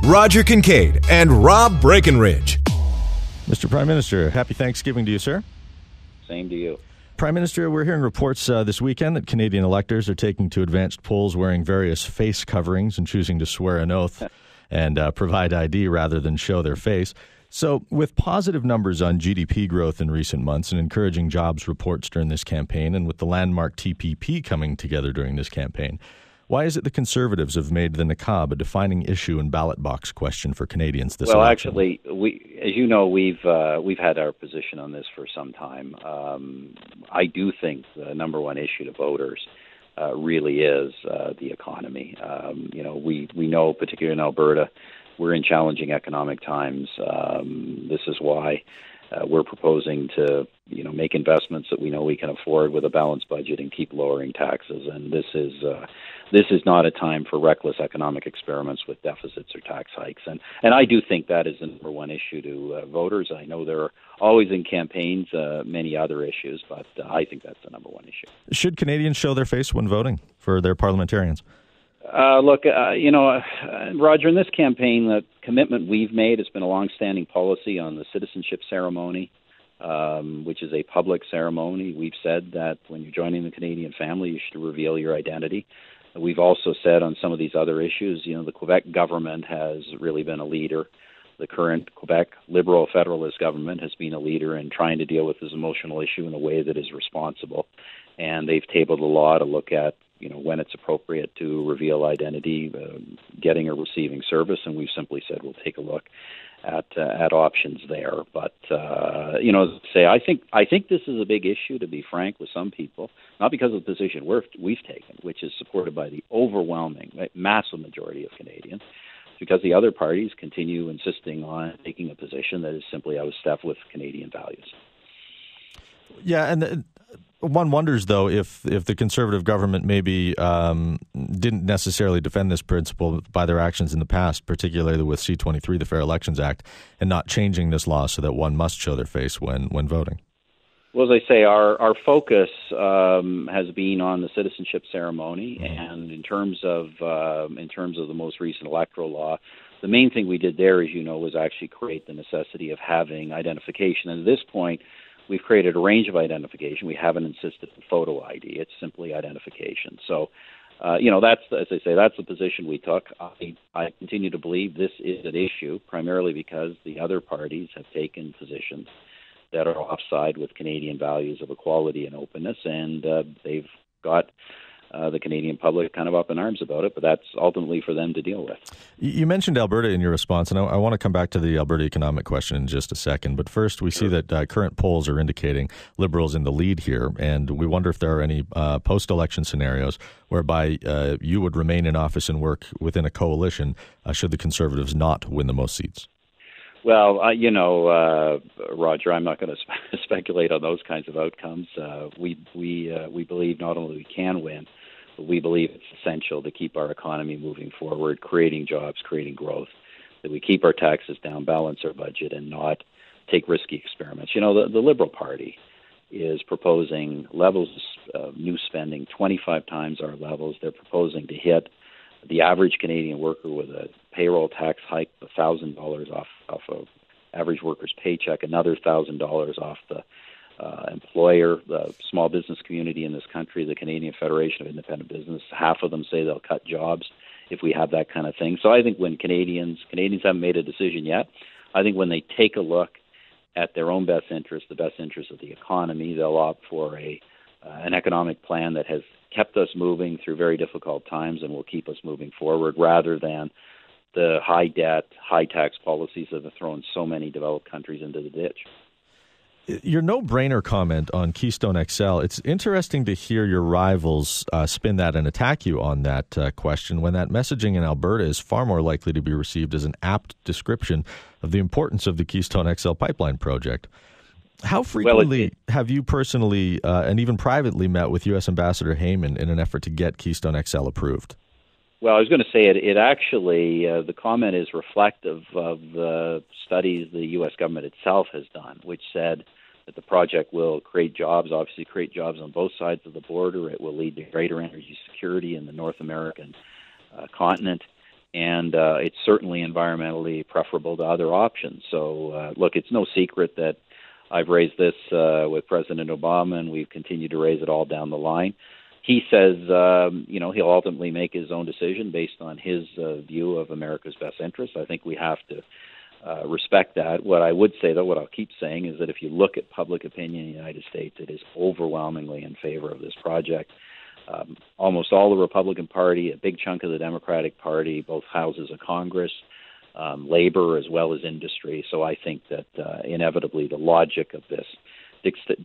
Roger Kingkade and Rob Breakenridge. Mr. Prime Minister, happy Thanksgiving to you, sir. Same to you. Prime Minister, we're hearing reports this weekend that Canadian electors are taking to advanced polls wearing various face coverings and choosing to swear an oath and provide ID rather than show their face. So with positive numbers on GDP growth in recent months and encouraging jobs reports during this campaign, and with the landmark TPP coming together during this campaign, why is it the Conservatives have made the niqab a defining issue and ballot box question for Canadians this election? Actually, as you know, we've had our position on this for some time. I do think the number one issue to voters really is the economy. We know, particularly in Alberta, we're in challenging economic times. This is why we're proposing to make investments that we know we can afford with a balanced budget and keep lowering taxes. And this is not a time for reckless economic experiments with deficits or tax hikes. And I do think that is the number one issue to voters. I know there are always in campaigns many other issues, but I think that's the number one issue. Should Canadians show their face when voting for their parliamentarians? Roger, in this campaign, the commitment we've made has been a long-standing policy on the citizenship ceremony, which is a public ceremony. We've said that when you're joining the Canadian family, you should reveal your identity. We've also said on some of these other issues, the Quebec government has really been a leader. The current Quebec Liberal Federalist government has been a leader in trying to deal with this emotional issue in a way that is responsible. And they've tabled a law to look at when it's appropriate to reveal identity, getting or receiving service, and we've simply said we'll take a look at options there. But I think this is a big issue, to be frank, with some people, not because of the position we've taken, which is supported by the overwhelming, massive majority of Canadians, because the other parties continue insisting on taking a position that is simply out of step with Canadian values. Yeah, and one wonders, though, if the Conservative government maybe didn't necessarily defend this principle by their actions in the past, particularly with C-23, the Fair Elections Act, and not changing this law so that one must show their face when voting. Well, as I say, our focus has been on the citizenship ceremony, and in terms of the most recent electoral law, the main thing we did there, as you know, was actually create the necessity of having identification. And at this point, we've created a range of identification. We haven't insisted on photo ID. It's simply identification. So, that's, as I say, that's the position we took. I continue to believe this is an issue, primarily because the other parties have taken positions that are offside with Canadian values of equality and openness, and they've got the Canadian public kind of up in arms about it, but that's ultimately for them to deal with. You mentioned Alberta in your response, and I want to come back to the Alberta economic question in just a second. But first, we see that current polls are indicating Liberals in the lead here, and we wonder if there are any post-election scenarios whereby you would remain in office and work within a coalition should the Conservatives not win the most seats. Well, Roger, I'm not going to speculate on those kinds of outcomes. We believe not only we can win, but we believe it's essential to keep our economy moving forward, creating jobs, creating growth, that we keep our taxes down, balance our budget, and not take risky experiments. The Liberal Party is proposing levels of new spending 25 times our levels. They're proposing to hit the average Canadian worker with a payroll tax hike of $1,000 off of average worker's paycheck, another $1,000 off the employer, the small business community in this country, the Canadian Federation of Independent Business. Half of them say they'll cut jobs if we have that kind of thing. So I think when Canadians haven't made a decision yet, I think when they take a look at their own best interest, the best interest of the economy, they'll opt for an economic plan that has kept us moving through very difficult times and will keep us moving forward, rather than the high debt, high tax policies that have thrown so many developed countries into the ditch. Your no-brainer comment on Keystone XL, it's interesting to hear your rivals spin that and attack you on that question, when that messaging in Alberta is far more likely to be received as an apt description of the importance of the Keystone XL pipeline project. How frequently have you personally and even privately met with U.S. Ambassador Heyman in an effort to get Keystone XL approved? Well, I was going to say it actually, the comment is reflective of the studies the U.S. government itself has done, which said that the project will create jobs, obviously create jobs on both sides of the border. It will lead to greater energy security in the North American continent. and it's certainly environmentally preferable to other options. So, look, it's no secret that I've raised this with President Obama, and we've continued to raise it all down the line. He says, he'll ultimately make his own decision based on his view of America's best interests. I think we have to respect that. What I would say, though, what I'll keep saying, is that if you look at public opinion in the United States, it is overwhelmingly in favor of this project. Almost all the Republican Party, a big chunk of the Democratic Party, both houses of Congress, labor as well as industry. So I think that inevitably the logic of this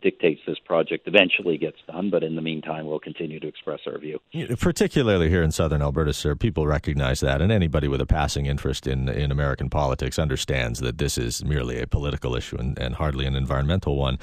dictates this project eventually gets done, but in the meantime, we'll continue to express our view. Particularly here in southern Alberta, sir, people recognize that, and anybody with a passing interest in American politics understands that this is merely a political issue and hardly an environmental one,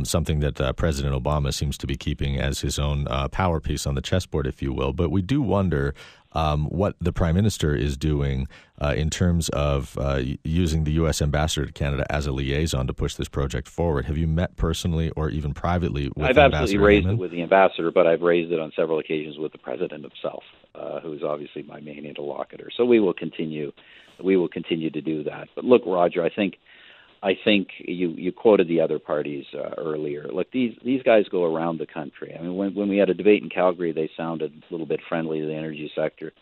something that President Obama seems to be keeping as his own power piece on the chessboard, if you will. But we do wonder what the Prime Minister is doing in terms of using the U.S. ambassador to Canada as a liaison to push this project forward. Have you met personally or even privately with I've absolutely raised it with the ambassador, but I've raised it on several occasions with the president himself, who is obviously my main interlocutor. So we will continue to do that. But look, Roger, I think you quoted the other parties earlier. Look, these guys go around the country. I mean, when we had a debate in Calgary, they sounded a little bit friendly to the energy sector.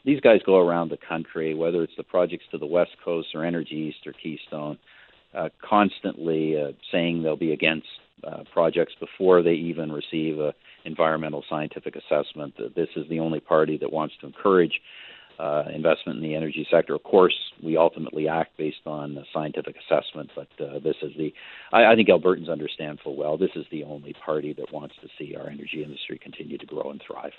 These guys go around the country, whether it's the projects to the West Coast or Energy East or Keystone, constantly saying they'll be against projects before they even receive an environmental scientific assessment. This is the only party that wants to encourage investment in the energy sector. Of course, we ultimately act based on scientific assessment, but this is I think Albertans understand full well, this is the only party that wants to see our energy industry continue to grow and thrive.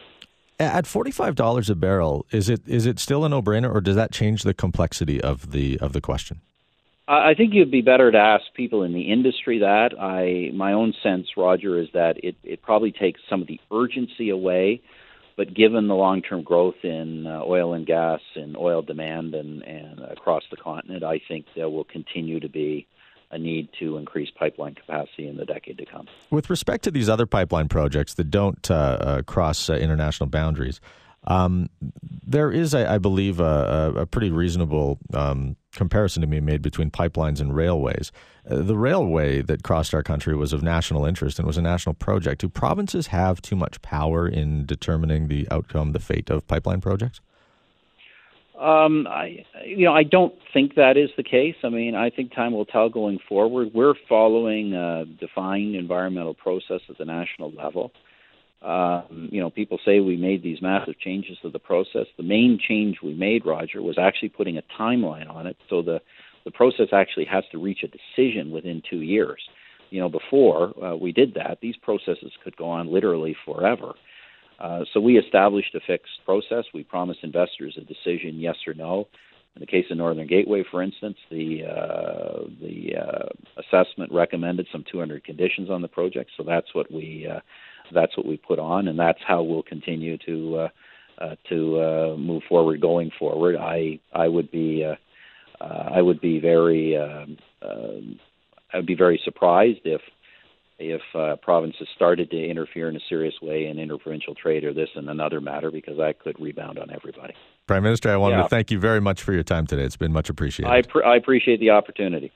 At $45 a barrel, is it still a no-brainer, or does that change the complexity of the question? I think it'd be better to ask people in the industry that. My own sense, Roger, is that it probably takes some of the urgency away. But given the long-term growth in oil and gas and oil demand and across the continent, I think there will continue to be a need to increase pipeline capacity in the decade to come. With respect to these other pipeline projects that don't cross international boundaries, there is, I believe, a pretty reasonable comparison to be made between pipelines and railways. The railway that crossed our country was of national interest and was a national project. Do provinces have too much power in determining the outcome, the fate of pipeline projects? I don't think that is the case. I mean, I think time will tell going forward. We're following a defined environmental process at the national level. People say we made these massive changes to the process. The main change we made, Roger, was actually putting a timeline on it. So the process actually has to reach a decision within 2 years. Before we did that, these processes could go on literally forever. So we established a fixed process. We promised investors a decision, yes or no. In the case of Northern Gateway, for instance, the assessment recommended some 200 conditions on the project. So that's what we put on, and that's how we'll continue to move forward going forward. I would be very surprised if provinces started to interfere in a serious way in interprovincial trade or this and another matter, because that could rebound on everybody. Prime Minister, I wanted to thank you very much for your time today. It's been much appreciated. I appreciate the opportunity.